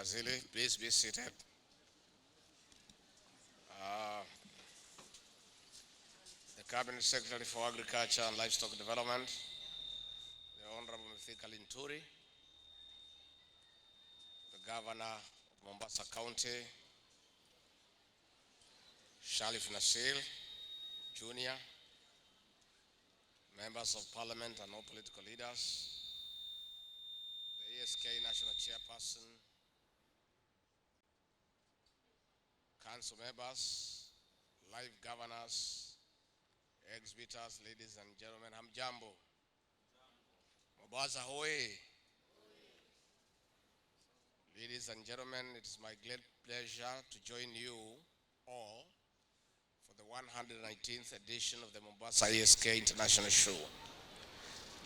Waziri, please be seated. The Cabinet Secretary for Agriculture and Livestock Development, the Honorable Mithika Linturi, the Governor of Mombasa County, Sharif Nasil, Jr., members of Parliament and all political leaders, the ESK National Chairperson, Council members, live governors, exhibitors, ladies and gentlemen, hamjambo. Mombasa hoye. Ladies and gentlemen, it is my great pleasure to join you all for the 119th edition of the Mombasa ESK International Show.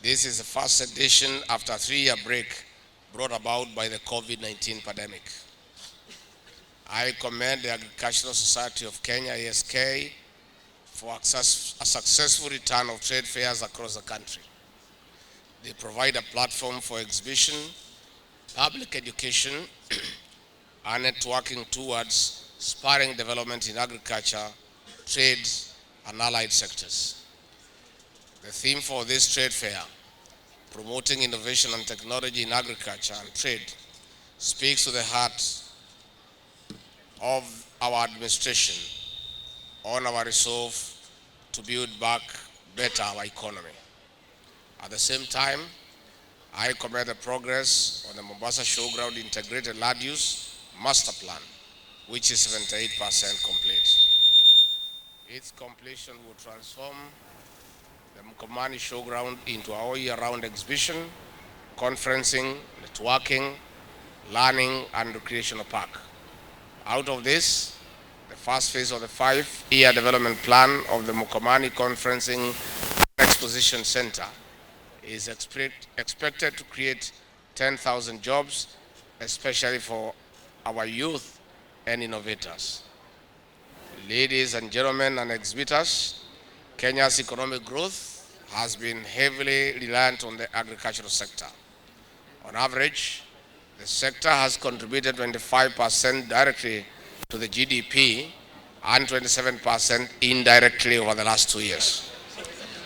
This is the first edition after a 3-year break brought about by the COVID-19 pandemic. I commend the Agricultural Society of Kenya, ESK, for a successful return of trade fairs across the country. They provide a platform for exhibition, public education, and networking towards spurring development in agriculture, trade, and allied sectors. The theme for this trade fair, promoting innovation and technology in agriculture and trade, speaks to the heart of our administration on our resolve to build back better our economy. At the same time, I commend the progress on the Mombasa Showground Integrated Land Use Master Plan, which is 78% complete. Its completion will transform the Mkomani Showground into a all-year-round exhibition, conferencing, networking, learning, and recreational park. Out of this, the first phase of the 5-year development plan of the Mkomani Conferencing and Exposition Center is expected to create 10,000 jobs, especially for our youth and innovators. Ladies and gentlemen and exhibitors, Kenya's economic growth has been heavily reliant on the agricultural sector. On average, the sector has contributed 25% directly to the GDP and 27% indirectly over the last 2 years.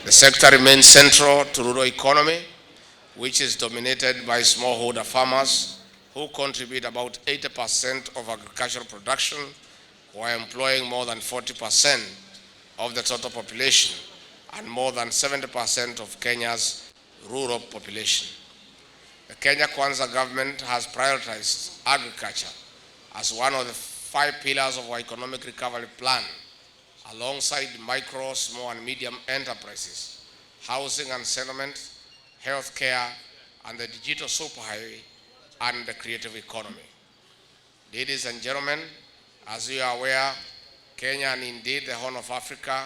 The sector remains central to rural economy, which is dominated by smallholder farmers who contribute about 80% of agricultural production while employing more than 40% of the total population and more than 70% of Kenya's rural population. The Kenya Kwanza government has prioritized agriculture as one of the 5 pillars of our economic recovery plan, alongside micro, small and medium enterprises, housing and settlement, healthcare, and the digital superhighway and the creative economy. Ladies and gentlemen, as you are aware, Kenya and indeed the Horn of Africa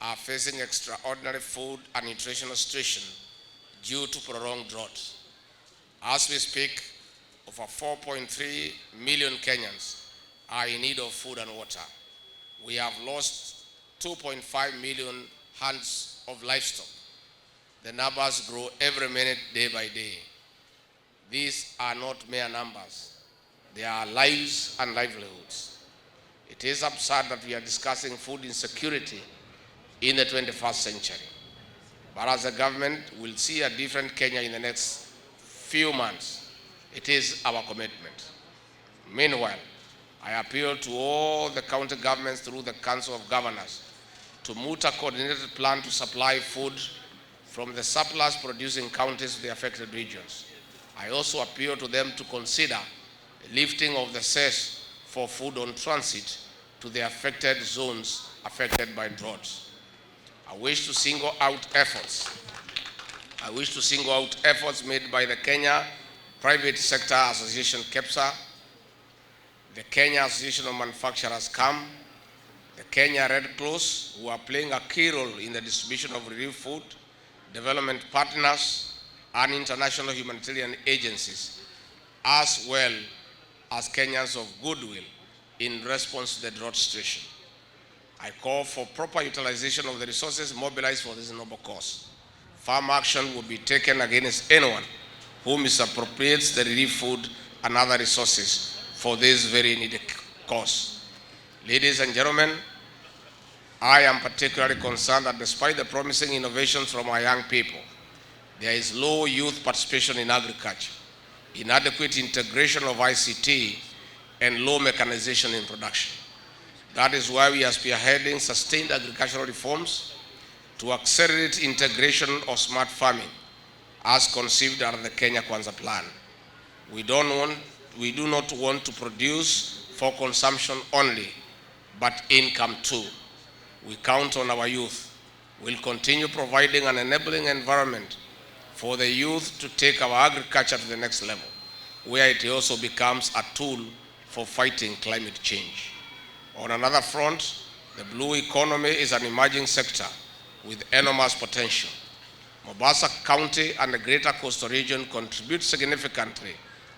are facing extraordinary food and nutritional situation due to prolonged drought. As we speak, over 4.3 million Kenyans are in need of food and water. We have lost 2.5 million hands of livestock. The numbers grow every minute, day by day. These are not mere numbers. They are lives and livelihoods. It is absurd that we are discussing food insecurity in the 21st century. But as a government, we'll see a different Kenya in the next few months. It is our commitment. Meanwhile, I appeal to all the county governments through the Council of Governors to moot a coordinated plan to supply food from the surplus producing counties to the affected regions. I also appeal to them to consider the lifting of the cess for food on transit to the affected zones affected by droughts. I wish to single out efforts made by the Kenya Private Sector Association, KEPSA, the Kenya Association of Manufacturers, CAM, the Kenya Red Cross, who are playing a key role in the distribution of relief food, development partners, and international humanitarian agencies, as well as Kenyans of goodwill in response to the drought situation. I call for proper utilization of the resources mobilized for this noble cause. Firm action will be taken against anyone who misappropriates the relief food and other resources for this very needed cause. Ladies and gentlemen, I am particularly concerned that despite the promising innovations from our young people, there is low youth participation in agriculture, inadequate integration of ICT, and low mechanization in production. That is why we are spearheading sustained agricultural reforms to accelerate integration of smart farming as conceived under the Kenya Kwanza plan. We do not want to produce for consumption only, but income too. We count on our youth. We'll continue providing an enabling environment for the youth to take our agriculture to the next level, where it also becomes a tool for fighting climate change. On another front, the blue economy is an emerging sector with enormous potential. Mombasa County and the Greater Coastal Region contribute significantly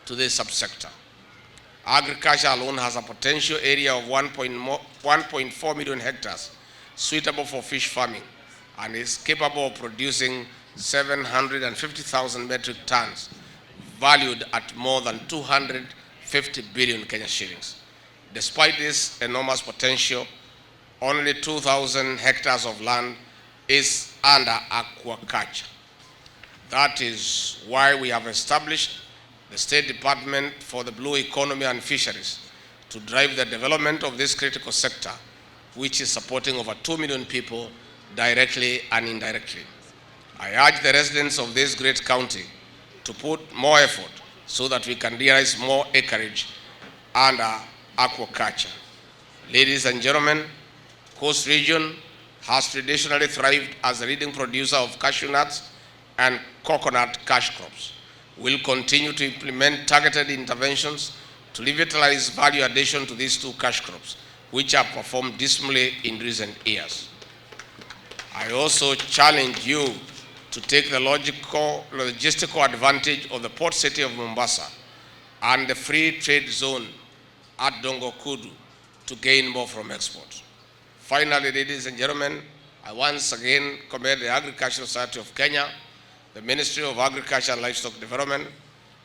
to this subsector. Agriculture alone has a potential area of 1.4 million hectares suitable for fish farming and is capable of producing 750,000 metric tons, valued at more than 250 billion Kenya shillings. Despite this enormous potential, only 2,000 hectares of land is under aquaculture. That is why we have established the State Department for the Blue Economy and Fisheries to drive the development of this critical sector, which is supporting over 2 million people directly and indirectly. I urge the residents of this great county to put more effort so that we can realize more acreage under aquaculture. Ladies and gentlemen, Coast Region has traditionally thrived as a leading producer of cashew nuts and coconut cash crops. We'll continue to implement targeted interventions to revitalize value addition to these two cash crops, which have performed dismally in recent years. I also challenge you to take the logistical advantage of the port city of Mombasa and the free trade zone at Dongo Kudu to gain more from export. Finally, ladies and gentlemen, I once again commend the Agricultural Society of Kenya, the Ministry of Agriculture and Livestock Development,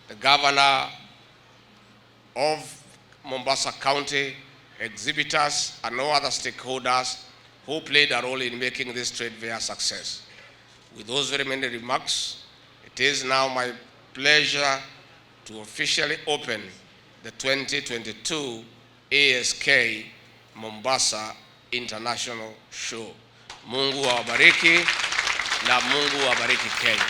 the Governor of Mombasa County, exhibitors, and all other stakeholders who played a role in making this trade fair a success. With those very many remarks, it is now my pleasure to officially open the 2022 ASK Mombasa International Show. Mungu awabariki na Mungu awabariki Kenya.